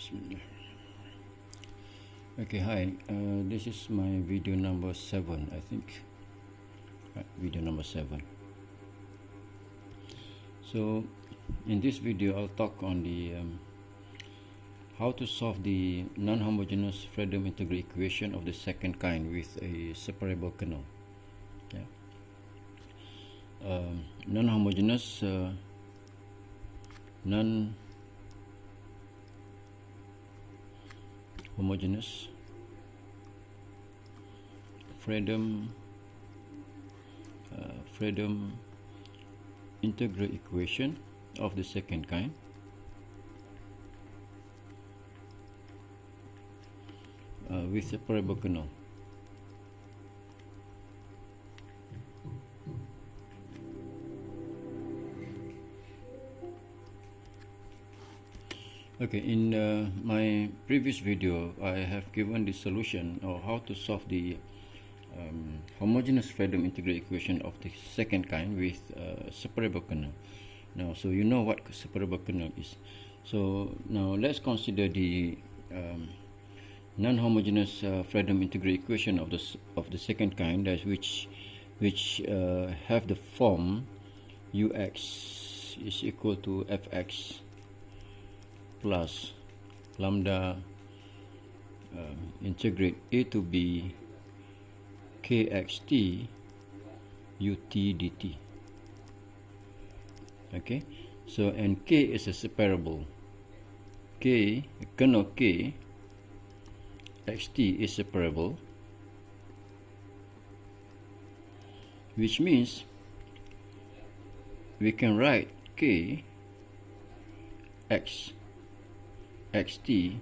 Bismillah. Okay, hi. This is my video number 7, I think. Right, video number 7. So, in this video, I'll talk on the how to solve the non-homogeneous fredholm integral equation of the second kind with a separable kernel. Yeah. Non-homogeneous fredholm integral equation of the second kind with separable kernel. Okay, in my previous video, I have given the solution or how to solve the homogeneous fredholm integral equation of the second kind with separable kernel. Now, so you know what separable kernel is. So now let's consider the non-homogeneous fredholm integral equation of the second kind, that which have the form ux is equal to fx plus lambda integrate a to b kxt ut dt. Okay, so and k is a separable. Kernel k xt is separable, which means we can write k x xt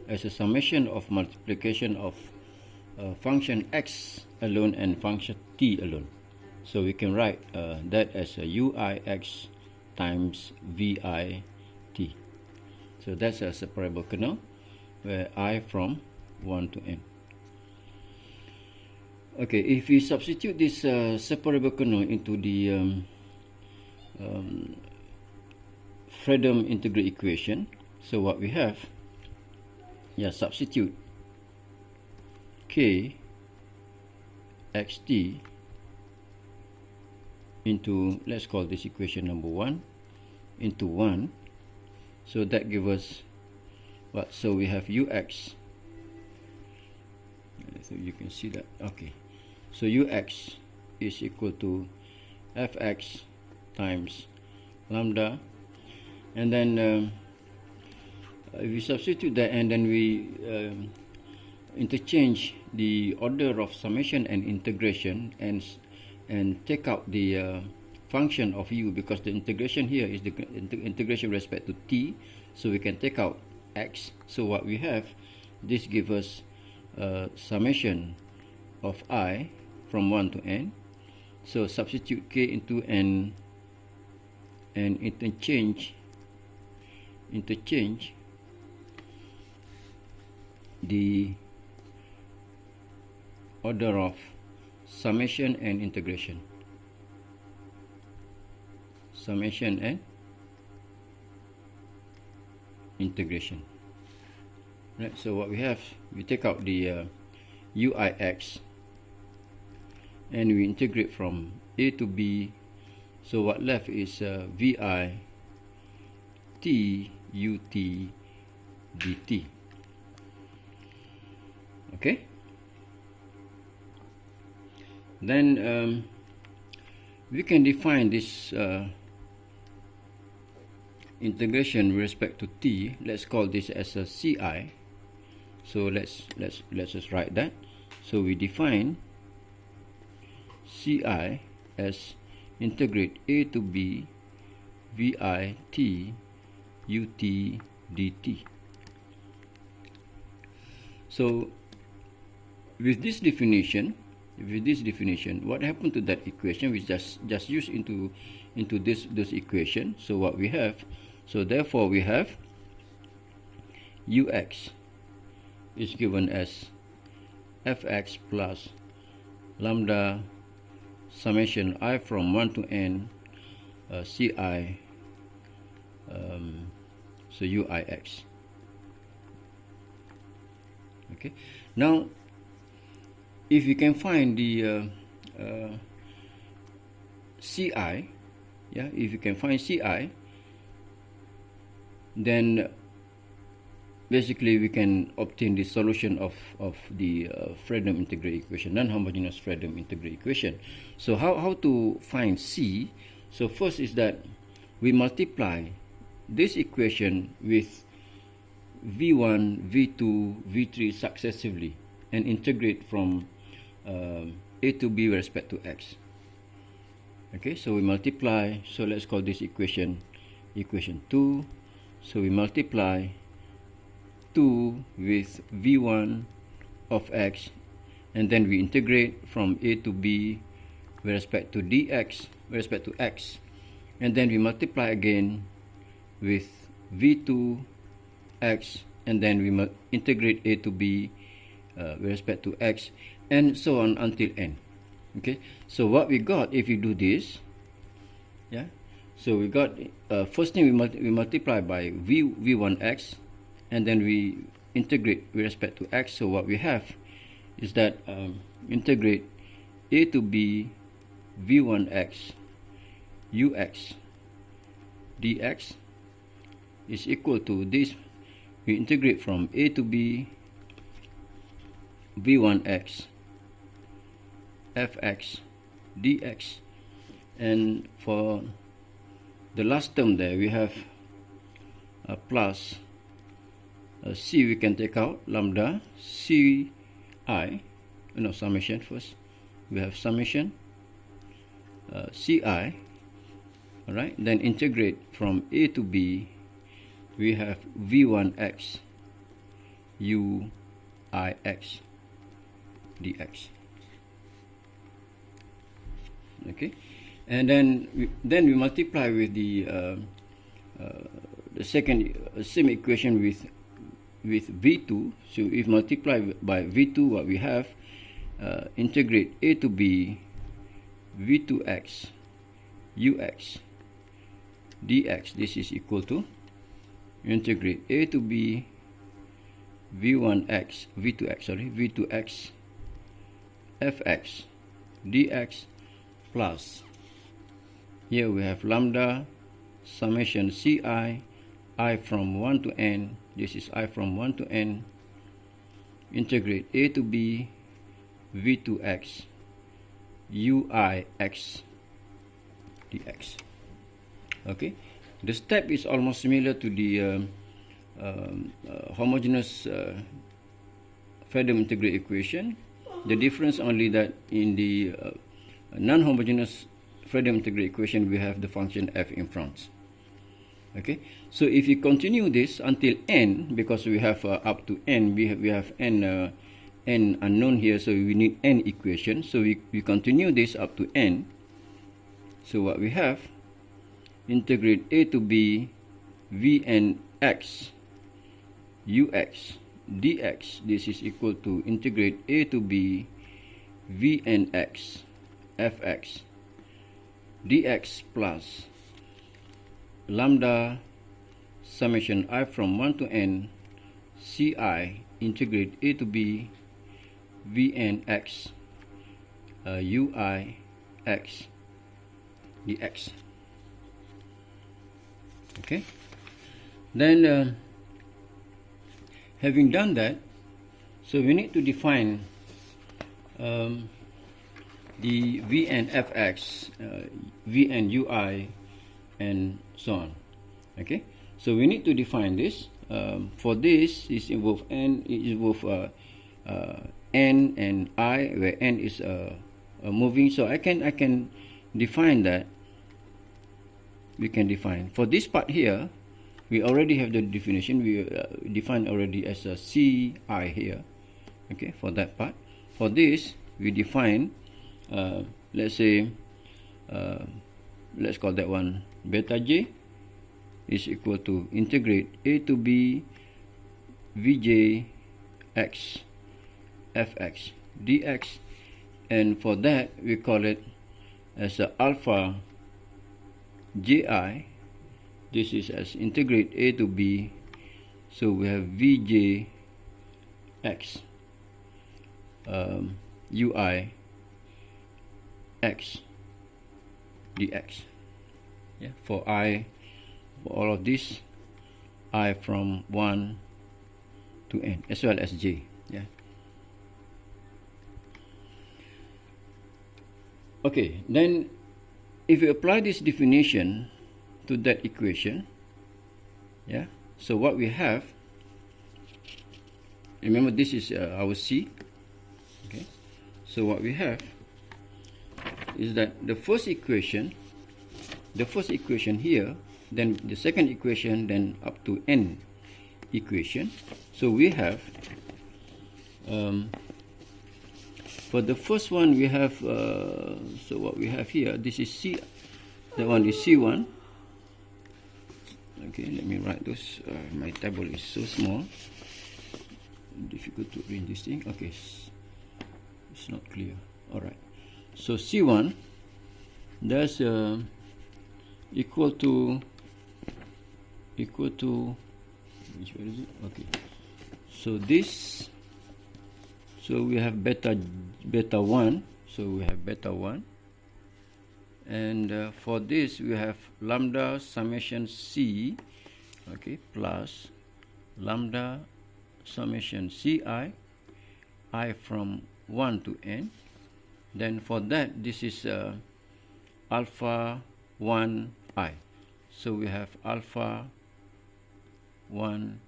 as a summation of multiplication of function x alone and function t alone. So we can write that as a uix times vi t. So that's a separable kernel where I from 1 to n. Okay, if we substitute this separable kernel into the fredholm integral equation, so what we have, substitute k xt into, let's call this equation number 1, into 1. So that gives us what? So we have ux. So you can see that. Okay. So ux is equal to fx times lambda, and then if we substitute that, and then we interchange the order of summation and integration, and take out the function of u, because the integration here is the integration with respect to t, so we can take out x. So what we have, this gives us summation of I from 1 to n. So substitute k into n and interchange the order of summation and integration. Right, so what we have, we take out the uix and we integrate from a to b. So what left is vi t ut dt. Okay, then we can define this integration with respect to t. Let's call this as a ci. So let's just write that. So we define ci as integrate a to b vi t ut dt. So with this definition, what happened to that equation? We just use into this equation. So what we have, so therefore we have ux is given as fx plus lambda summation I from 1 to n ci so uix. Okay, now if you can find the Ci, yeah, if you can find Ci, then basically we can obtain the solution of the Fredholm integral equation, non-homogeneous Fredholm integral equation. So how to find C? So first is that we multiply this equation with v1, v2, v3 successively and integrate from a to b with respect to x. Okay, so we multiply, so let's call this equation 2. So we multiply 2 with v1 of x, and then we integrate from a to b with respect to dx with respect to x, and then we multiply again with v2 x, and then we integrate a to b with respect to x, and so on until n. Okay, so what we got if you do this, yeah, so we got first thing we multiply by v1x, and then we integrate with respect to x. So what we have is that integrate a to b v1x ux dx is equal to this. We integrate from a to b v1x fx dx, and for the last term there we have a plus c, we can take out lambda ci, no, summation first. We have summation ci, alright, then integrate from a to b, we have v1x uix dx. Okay, and then we multiply with the second same equation with v2. So if multiply by v2, what we have, integrate a to b v2x ux dx. This is equal to integrate a to b v2x fx dx plus, here we have lambda summation ci I from 1 to n, this is I from 1 to n, integrate a to b v2x uix dx. Okay, the step is almost similar to the homogeneous Fredholm integral equation. The difference only that in the non-homogeneous Fredholm integral equation we have the function f in front. Okay, so if you continue this until n, because we have up to n, we have n unknown here, so we need n equations. So we continue this up to n. So what we have, integrate a to b vnx ux dx. This is equal to integrate a to b vnx fx dx plus lambda summation I from 1 to n ci integrate a to b vnx uix dx. Okay, then having done that, so we need to define the vn fx, vn ui, and so on. Okay, so we need to define this. For this is involve n, it involve n and I, where n is moving. So I can define that. We can define for this part here. We already have the definition. We define already as a ci here. Okay, for that part. For this, we define. Let's say, let's call that one beta j is equal to integrate a to b vj x fx dx, and for that we call it as a alpha ji. This is as integrate a to b, so we have vj x ui x dx. Yeah, for all of this I from 1 to n as well as j. Yeah. Okay, then if you apply this definition to that equation, yeah, so what we have, remember this is our C. Okay, so what we have is that the first equation here, then the second equation, then up to n equation. So we have for the first one we have so what we have here, this is C, that one is C1. Okay, let me write those. My table is so small, difficult to read this thing. Okay, it's not clear. All right, so C1, that's equal to which one is it? Okay, so this, so we have beta 1, so we have beta 1, and for this we have lambda summation C, okay, plus lambda summation Ci I from 1 to n. Then for that, this is alpha 1 I, so we have alpha 1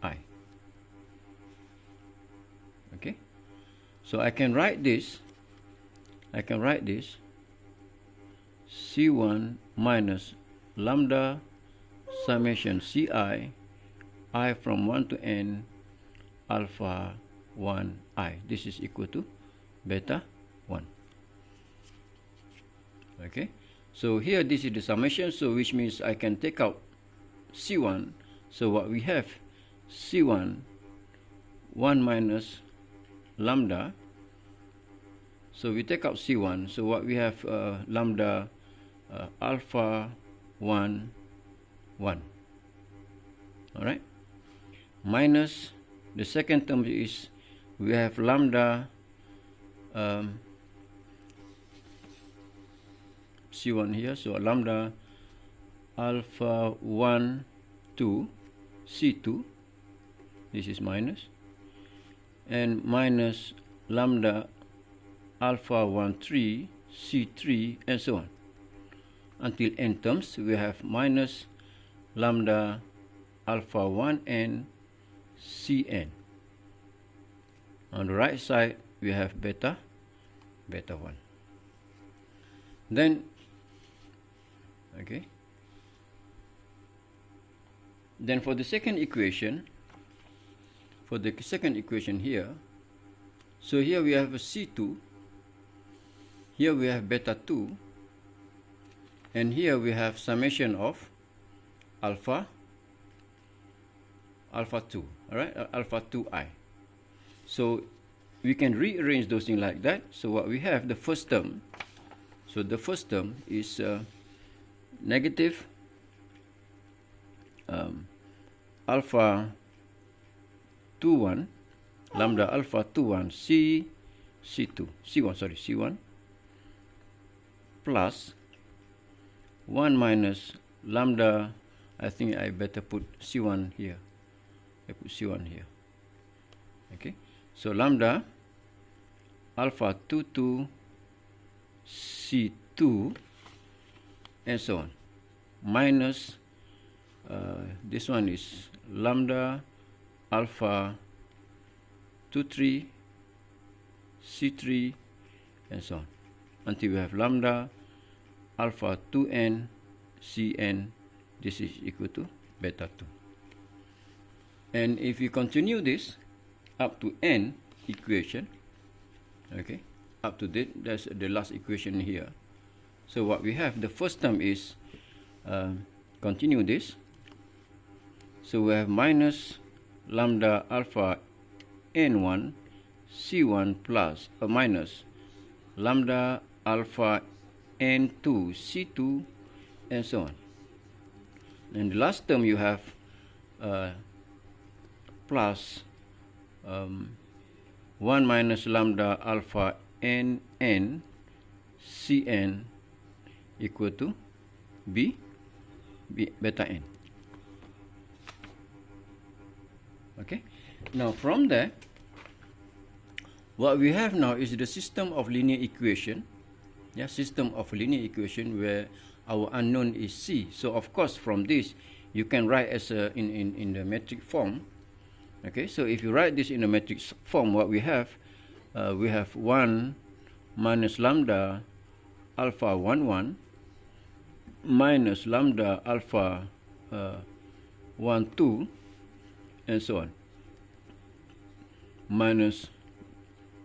I. Okay, so I can write this C1 minus lambda summation Ci I from 1 to n alpha 1 I. This is equal to beta 1. Okay, so here this is the summation, so which means I can take out C1. So what we have, C1 1 minus lambda, so we take out C1, so what we have, lambda alpha 1 1. All right, minus the second term is we have lambda C1 here, so lambda alpha 1 2 C2, this is minus, and minus lambda alpha 1 3 C3, and so on until n terms. We have minus lambda alpha 1 n Cn. On the right side we have beta 1. Then okay, then for the second equation, here, so here we have a C2, here we have beta 2, and here we have summation of alpha 2, all right, alpha 2I. So we can rearrange those things like that. So what we have, the first term, so the first term is negative alpha 21 lambda alpha 21 C1 plus 1 minus lambda, I think I better put C1 here. I put C1 here. Okay, so lambda alpha 22 C2, and so on, minus this one is lambda alpha 23 C3, and so on until we have lambda alpha 2n Cn. This is equal to beta 2. And if you continue this up to n equation, okay, up to that, that's the last equation here. So what we have, the first term is continue this, so we have minus lambda alpha n1 C1 plus minus lambda alpha n2 C2, and so on. And the last term you have plus 1 minus lambda alpha n n Cn equal to b beta n. Okay, now from there, what we have now is the system of linear equation. Yeah, system of linear equation where our unknown is c. So of course from this you can write as a in the metric form. Okay, so if you write this in the metric form, what we have 1 minus lambda alpha 1 minus lambda alpha 1 2 and so on, minus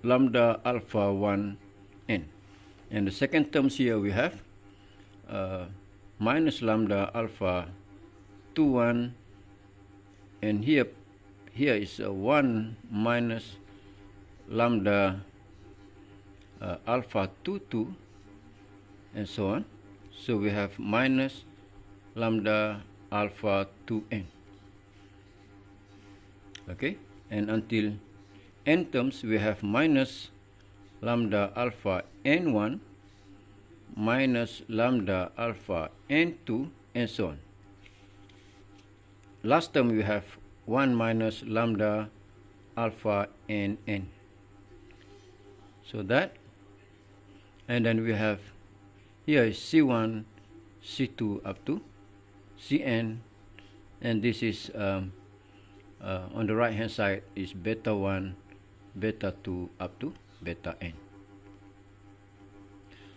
lambda alpha 1 n. And the second terms here we have minus lambda alpha 2 1, and here is 1 minus lambda alpha 2 2 and so on. So we have minus lambda alpha 2n. Okay, and until n terms we have minus lambda alpha n1 minus lambda alpha n2 and so on. Last term we have 1 minus lambda alpha nn. So that, and then we have here is c1 c2 up to cn, and this is on the right hand side is beta 1 beta 2 up to beta n.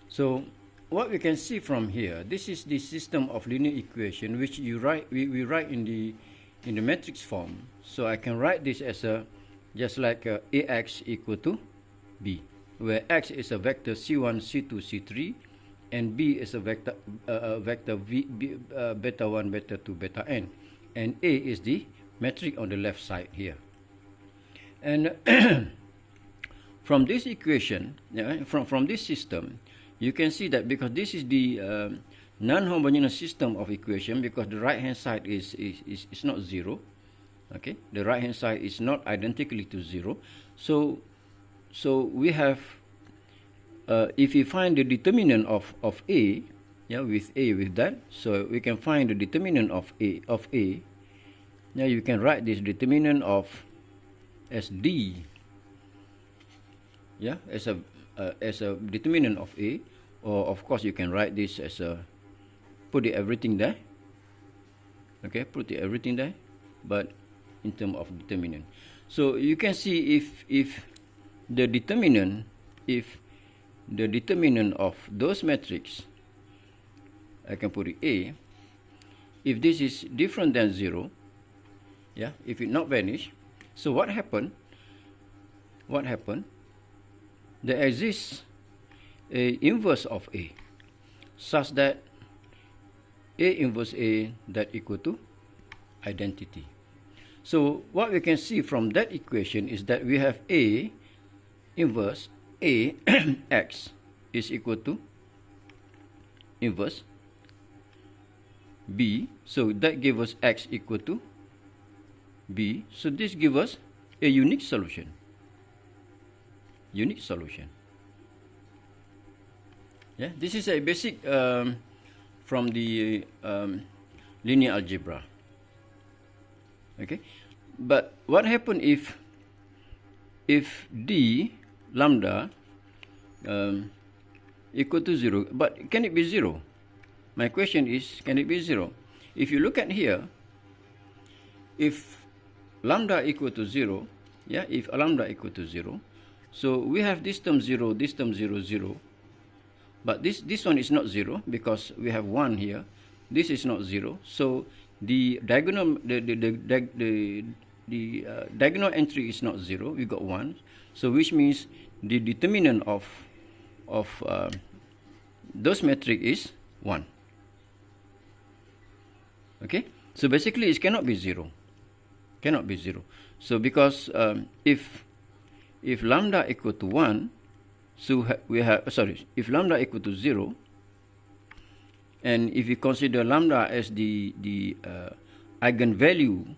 So what we can see from here, this is the system of linear equation which we write in the matrix form. So I can write this as a just like ax equal to b, where x is a vector c1 c2 c3 and b is a vector beta 1 beta 2 beta n, and a is the metric on the left side here. And from this equation, from this system, you can see that because this is the non-homogeneous system of equation, because the right hand side is not 0. Okay, the right hand side is not identically to 0. So we have if we find the determinant of a, with that, so we can find the determinant of a. Now you can write this determinant of as d, as a determinant of a, or of course you can write this as a put everything there. Okay, put everything there, but in terms of determinant. So you can see if the determinant of those metrics, I can put it a, if this is different than 0, if it not vanish, so what happened? There exists a inverse of a, such that a inverse a that equal to identity. So what we can see from that equation is that we have a inverse a x is equal to inverse b, so that gives us x equal to b. So this gives us a unique solution. This is a basic from the linear algebra. Okay, but what happens if d lambda equal to 0? But can it be 0? My question is, can it be 0? If you look at here, if lambda equal to 0, if lambda equal to 0, so we have this term 0, this term 0, 0. But this one is not 0 because we have 1 here. This is not 0. So the diagonal diagonal entry is not 0. We got 1. So which means the determinant of those metric is 1. Okay. So basically it cannot be 0. Cannot be 0. So because if lambda equal to 1, so we have if lambda equal to 0, and if we consider lambda as the eigenvalue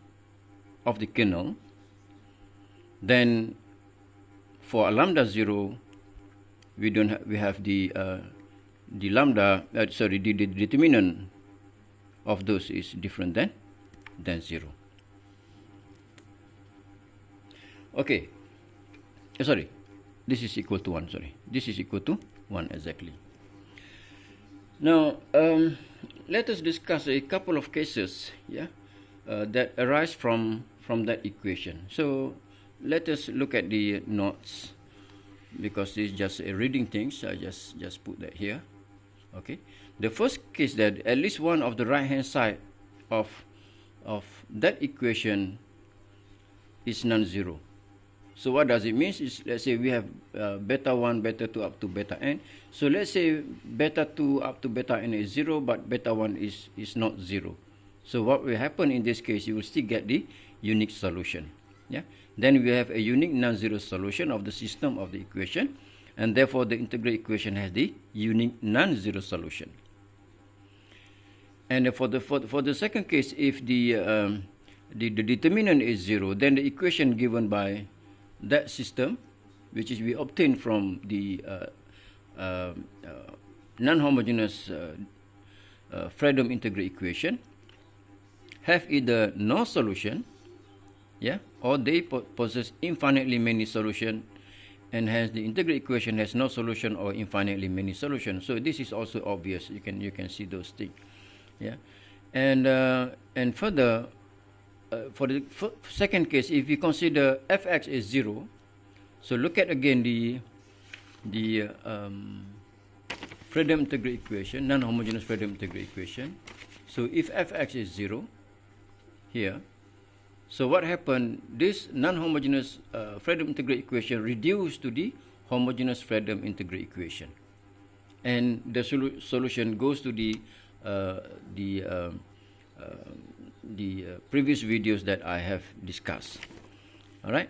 of the kernel, then for a lambda 0, we have the lambda, the determinant of those is different than 0. Okay, sorry, this is equal to 1, sorry. This is equal to 1 exactly. Now, let us discuss a couple of cases, that arise from that equation. So, let us look at the notes, because it's just a reading thing, so I just put that here. Okay, the first case that at least one of the right hand side of that equation is non-zero. So what does it mean? Is, let's say we have beta 1, beta 2 up to beta n. So let's say beta 2 up to beta n is 0, but beta 1 is not 0. So what will happen in this case, you will still get the unique solution. Yeah. Then we have a unique non-zero solution of the system of the equation, and therefore the integral equation has the unique non-zero solution. And for the second case, if the determinant is 0, then the equation given by that system, which is we obtain from the non-homogeneous fredholm integral equation, have either no solution, or they possess infinitely many solutions, and hence the integral equation has no solution or infinitely many solutions. So this is also obvious. You can see those things, and further. For the second case, if we consider fx is 0, so look at again the fredholm integral equation, non-homogeneous fredholm integral equation. So if fx is 0 here, so what happened? This non-homogeneous fredholm integral equation reduced to the homogeneous fredholm integral equation, and the solution goes to the previous videos that I have discussed. All right.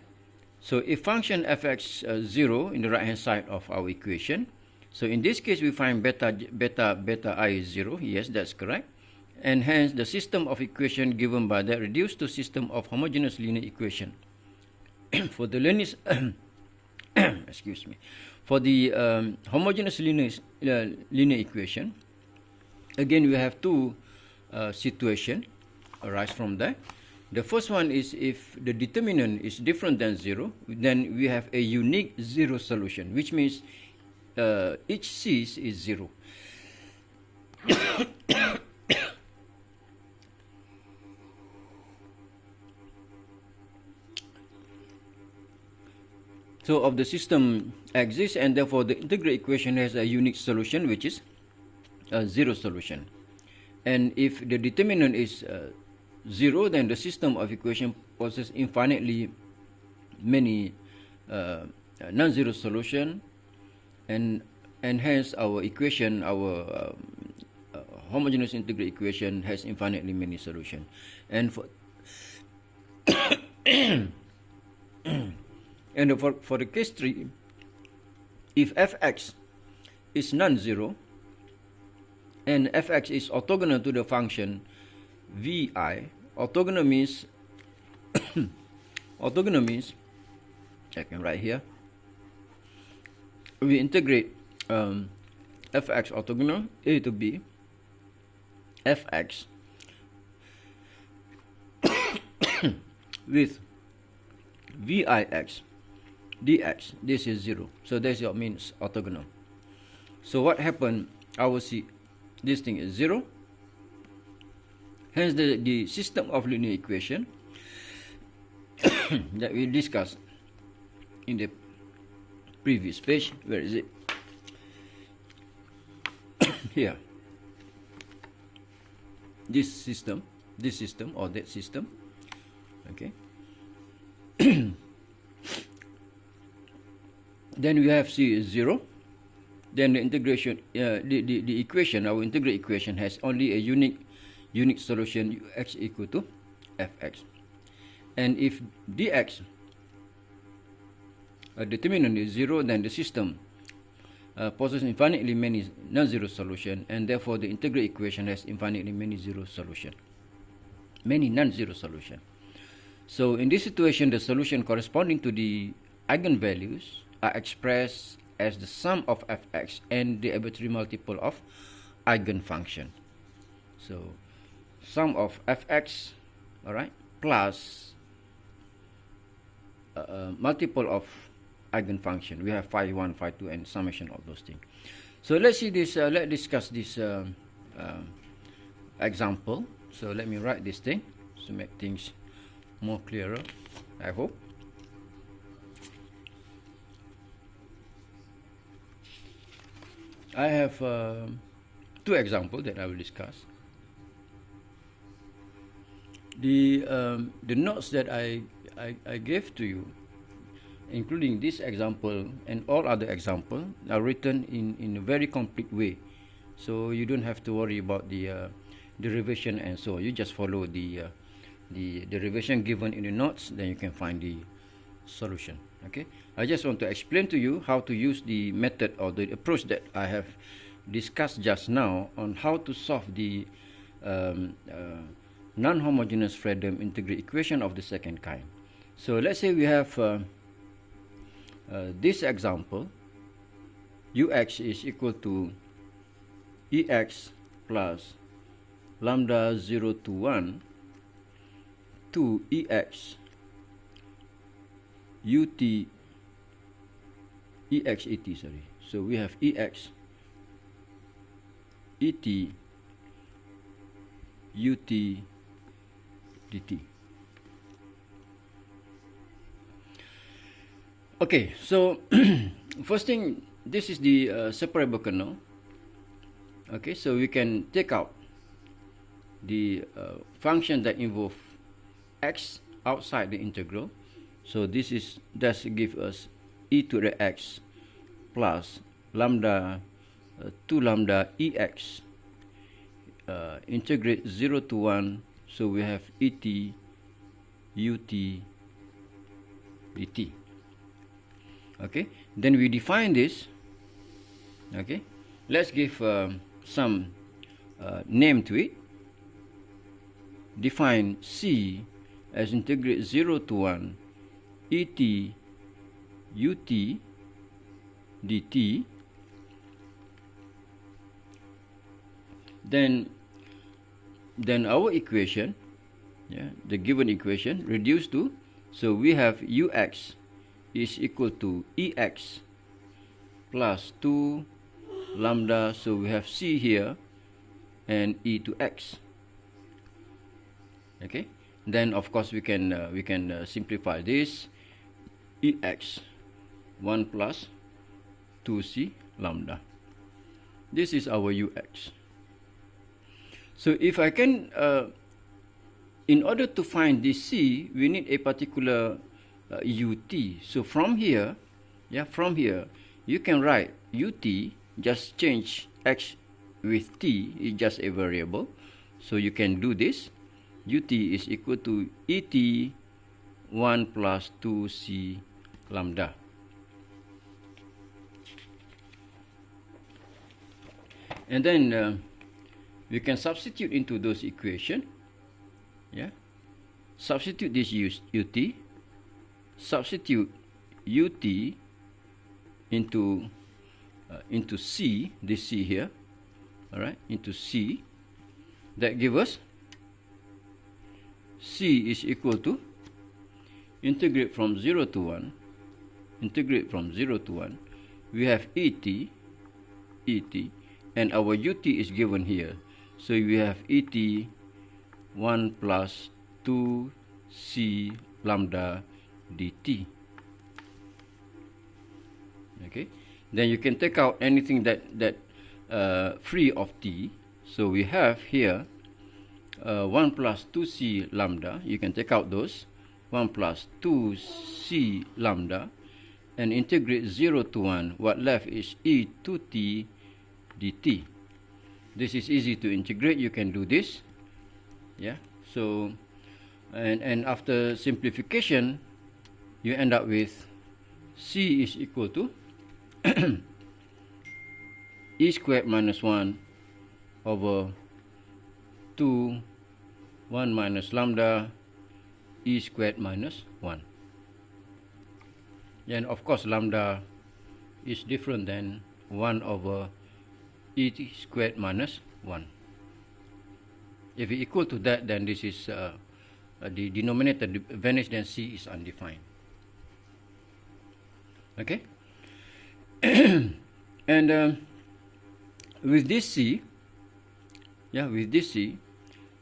So if function fx 0 in the right hand side of our equation, so in this case we find beta I is 0. Yes, that's correct. And hence the system of equation given by that reduced to system of homogeneous linear equation. For the linear excuse me, for the homogeneous linear equation, again we have two situations arise from that. The first one is if the determinant is different than 0, then we have a unique 0 solution, which means each c is 0. So of the system exists, and therefore the integral equation has a unique solution, which is a 0 solution. And if the determinant is 0, then the system of equation possesses infinitely many non-zero solution, and hence our equation, our homogeneous integral equation has infinitely many solutions. And for and for the case 3, if fx is non-zero and fx is orthogonal to the function vi, orthogonal means I can write here, we integrate fx orthogonal a to b fx with vix dx, this is 0. So that's what means orthogonal. So what happened, I will see this thing is 0. Hence the system of linear equation that we discussed in the previous page. Where is it? Here. This system or that system. Okay. Then we have c is 0. Then the integration, the equation, our integral equation has only a unique solution, x equal to fx. And if dx, a determinant is 0, then the system possesses infinitely many non-zero solutions, and therefore the integral equation has infinitely many non-zero solutions. So in this situation, the solution corresponding to the eigenvalues are expressed as the sum of fx and the arbitrary multiple of eigenfunction. So sum of fx, all right, plus multiple of eigenfunction. We have phi 1, phi 2, and summation of those things. So let's see this. Let's discuss this example. So let me write this thing to make things more clearer, I hope. I have two examples that I will discuss. The notes that I gave to you, including this example and all other examples, are written in a very complete way, so you don't have to worry about the derivation and so on. You just follow the derivation given in the notes, then you can find the solution. Okay, I just want to explain to you how to use the method or the approach that I have discussed just now on how to solve the non-homogeneous fredholm integral equation of the second kind. So let's say we have this example. Ux is equal to Ex plus lambda 0 to 1 to Ex ut Ex et, sorry. So we have Ex et ut dt. Okay, so first thing, this is the separable kernel. Okay, so we can take out the function that involve x outside the integral. So this is just give us e to the x plus lambda 2 lambda ex integrate 0 to 1. So we have et ut dt. Okay, then we define this. Okay, let's give some name to it. Define c as integrate 0 to 1 et ut dt. Then our equation, the given equation reduced to, so we have ux is equal to ex plus 2 lambda, so we have c here, and e to x. Okay, then of course we can simplify this. Ex 1 plus 2c lambda. This is our ux. So if I can, in order to find this c, we need a particular ut. So from here, you can write ut, just change x with t, is just a variable. So you can do this. Ut is equal to et 1 plus 2c lambda. And then we can substitute into those equations. Substitute this ut, substitute ut into c, this c here, all right, into c. That gives us c is equal to integrate from 0 to 1. Integrate from 0 to 1. We have et, and our ut is given here. So we have et 1 plus 2c lambda dt. Okay, then you can take out anything that free of t. So we have here 1 plus 2c lambda. You can take out those 1 plus 2c lambda and integrate 0 to 1. What left is e to t dt. This is easy to integrate. You can do this. So and after simplification, you end up with c is equal to e squared minus 1 over 2 1 minus lambda e squared minus 1. And of course lambda is different than 1 over e squared minus 1. If it equal to that, then this is the denominator vanish, then c is undefined. Okay. And with this c,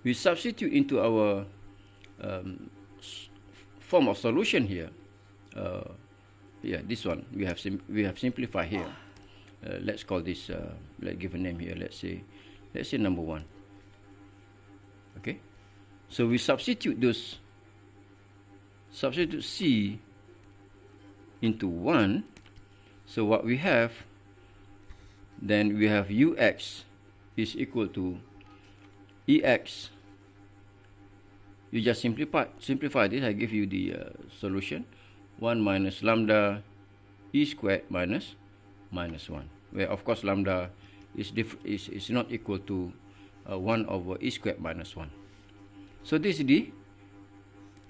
we substitute into our form of solution here. This one we have simplified here. Let's call this. Let's give a name here. Let's say number 1. Okay. So we substitute c into 1. So what we have, then we have ux is equal to ex. You just simplify this. I give you the solution. 1 minus lambda e squared minus 1, where of course lambda is not equal to 1 over e squared minus 1. So this is the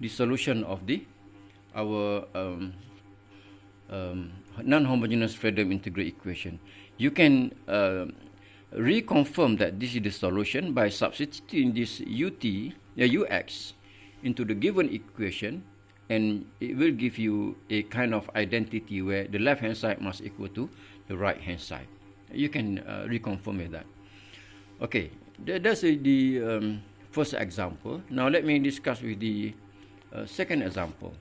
solution of our non-homogeneous Fredholm integral equation. You can reconfirm that this is the solution by substituting this ux into the given equation, and it will give you a kind of identity where the left hand side must equal to the right hand side. You can reconfirm with that. Okay, that's the first example. Now let me discuss with the second example.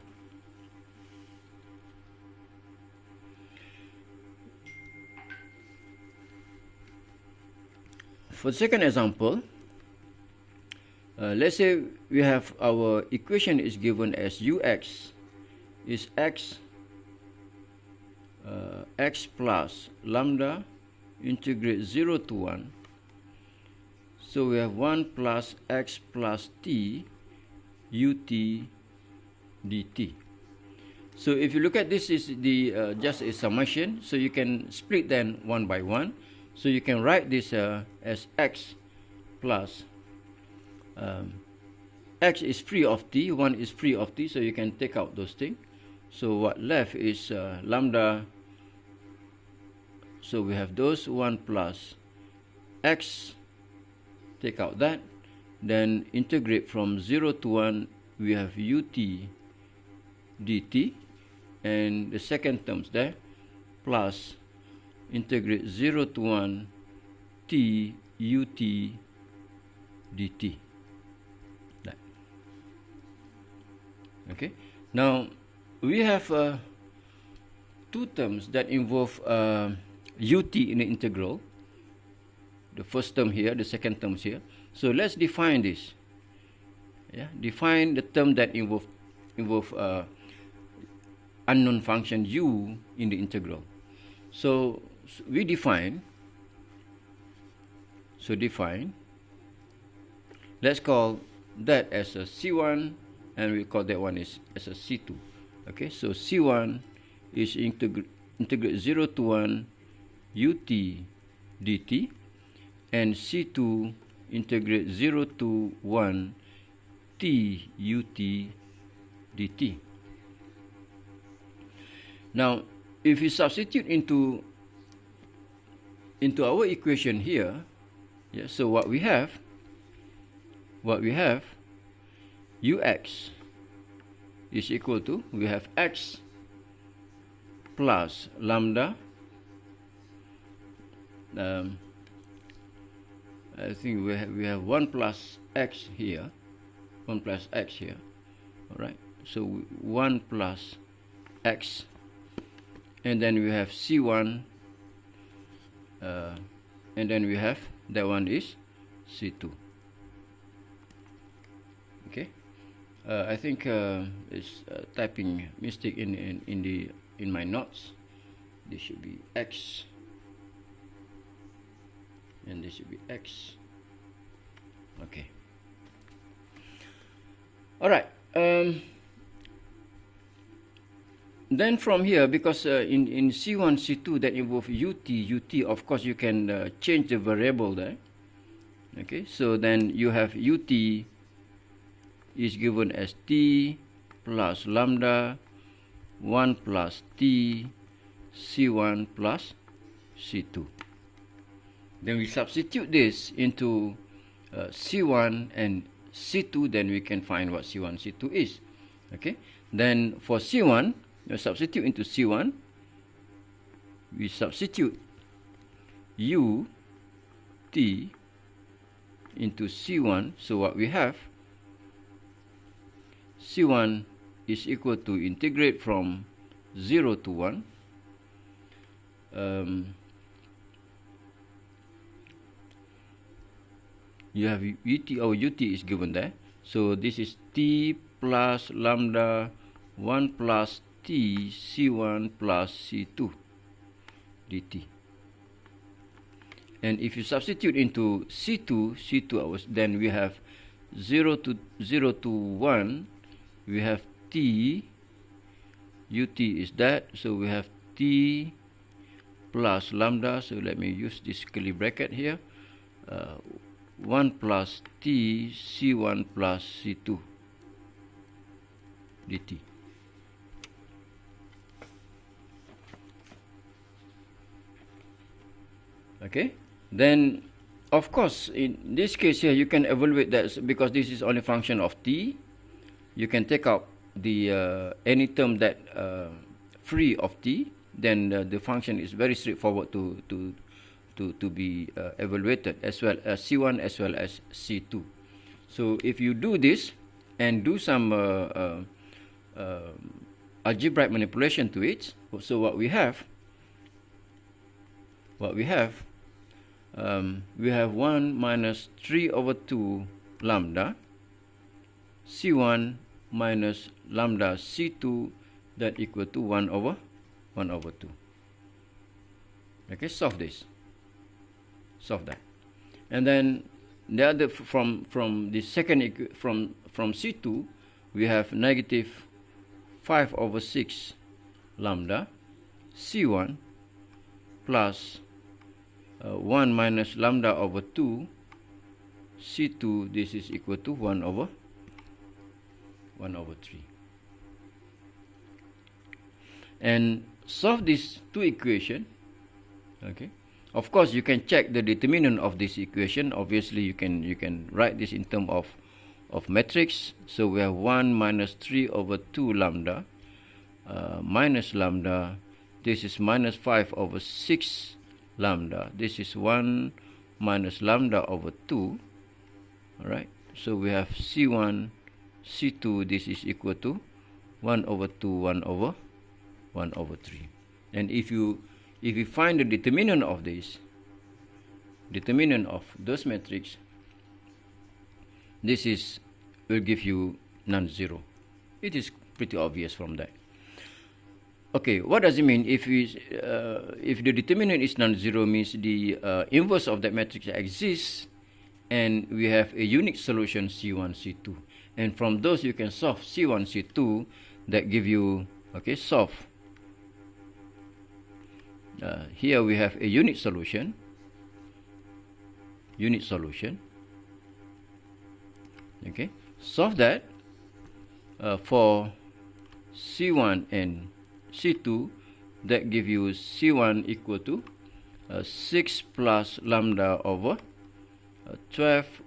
For the second example, let's say we have our equation is given as ux is x plus lambda integrate 0 to 1. So we have 1 plus x plus t ut dt. So if you look at this, is the just a summation, so you can split them one by one. So you can write this as x plus x is free of t, 1 is free of t, so you can take out those things. So what left is lambda. So we have those 1 plus x, take out that, then integrate from 0 to 1, we have ut dt, and the second terms there, plus integrate 0 to 1 t ut dt. That. Okay. Now we have two terms that involve ut in the integral. The first term here, the second term here. So let's define this. Yeah, define the term that involve unknown function u in the integral. So we define. Let's call that as a C1, and we call that one as a C2. Okay, so C1 is integrate 0 to 1 ut dt, and C2 integrate 0 to 1 t ut dt. Now, if we substitute into our equation here, yeah, so what we have ux is equal to, we have x plus lambda. I think we have 1 plus x here, all right. So 1 plus x, and then we have C1, and then we have that one is C2. Okay, I think it's typing mistake in my notes. This should be x, and this should be x. Okay. All right. Then from here, because in C1, C2 that involve ut, of course you can change the variable there. Okay, so then you have ut is given as t plus lambda 1 plus t c1 plus c2. Then we substitute this into c1 and c2, then we can find what c1, c2 is. Okay, then for c1, you substitute into c1, we substitute u t into c1. So what we have, c1 is equal to integrate from 0 to 1. You have ut, or ut is given there. So this is t plus lambda 1 plus t c1 plus c2 dt. And if you substitute into c2, then we have 0 to 1, we have t, ut is that, so we have t plus lambda, so let me use this curly bracket here, 1 plus t c1 plus c2 dt. Okay, then of course in this case here you can evaluate that, because this is only function of t. You can take out the any term that free of t, then the function is very straightforward to be evaluated, as well as c1 as well as c2. So if you do this and do some algebraic manipulation to it, so what we have, we have 1 minus 3 over 2 lambda c1 minus lambda c2, that equal to 1 over 2. Okay, solve this. Solve that. And then the other, from the second, from c2, we have negative 5 over 6 lambda c1 plus 1 minus lambda over 2 c2, this is equal to 1 over 3. And solve these two equations. Okay, of course you can check the determinant of this equation. Obviously you can write this in terms of matrix. So we have 1 minus 3 over 2 lambda minus lambda, this is minus 5 over 6 lambda, this is 1 minus lambda over 2. Alright, so we have c1 c2, this is equal to 1 over 2 1 over 3. And if you find the determinant of this, determinant of those matrix, this is will give you non-zero. It is pretty obvious from that. Okay, what does it mean if the determinant is non-zero? Means the inverse of that matrix exists, and we have a unique solution c1 c2, and from those you can solve c1 c2 that give you, okay, solve. Here we have a unit solution. Okay, solve that for c1 and c2, that give you c1 equal to 6 plus lambda over 12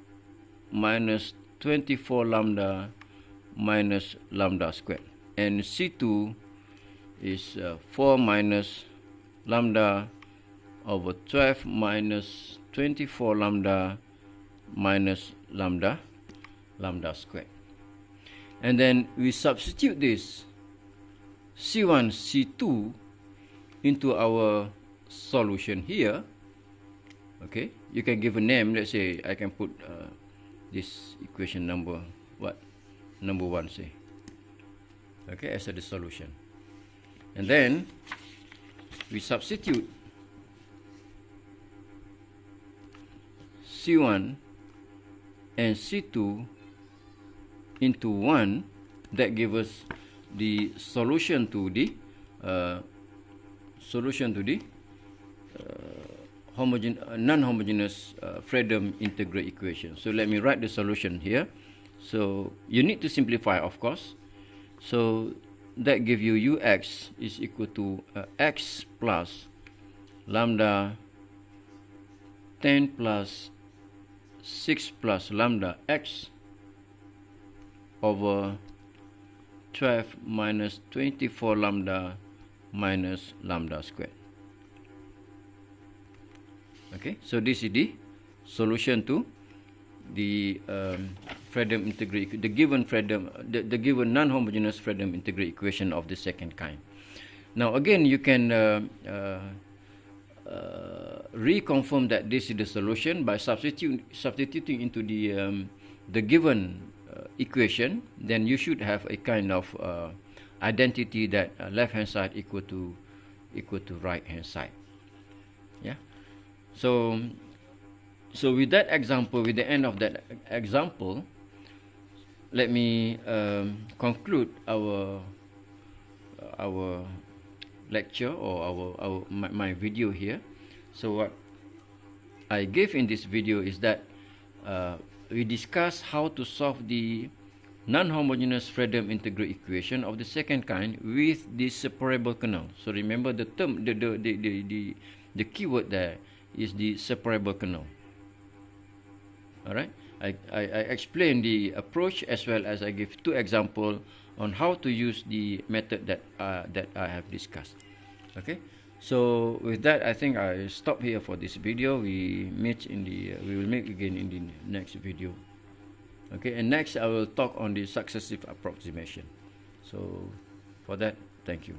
minus 24 lambda minus lambda squared, and c2 is 4 minus lambda over 12 minus 24 lambda minus lambda squared. And then we substitute this c1 c2 into our solution here. Okay, you can give a name. Let's say I can put this equation number 1, say, okay, as the solution. And then we substitute c1 and c2 into 1, that gives us the solution to the non-homogeneous Fredholm integral equation. So let me write the solution here. So you need to simplify, of course. So that give you ux is equal to x plus lambda 10 plus 6 plus lambda x over 12 minus 24 lambda minus lambda squared. Okay, so this is the solution to the Fredholm integral, the given non-homogeneous Fredholm integral equation of the second kind. Now again, you can reconfirm that this is the solution by substituting into the given equation. Then you should have a kind of identity that left hand side equal to right hand side. Yeah. So with that example, with the end of that example, let me conclude our lecture or my video here. So what I gave in this video is that we discuss how to solve the non-homogeneous Fredholm integral equation of the second kind with the separable kernel. So remember the term, the keyword there is the separable kernel. Alright, I explain the approach as well as I give two examples on how to use the method that I have discussed. Okay, so with that, I think I stop here for this video. We will meet again in the next video. Okay, and next I will talk on the successive approximation. So for that, thank you.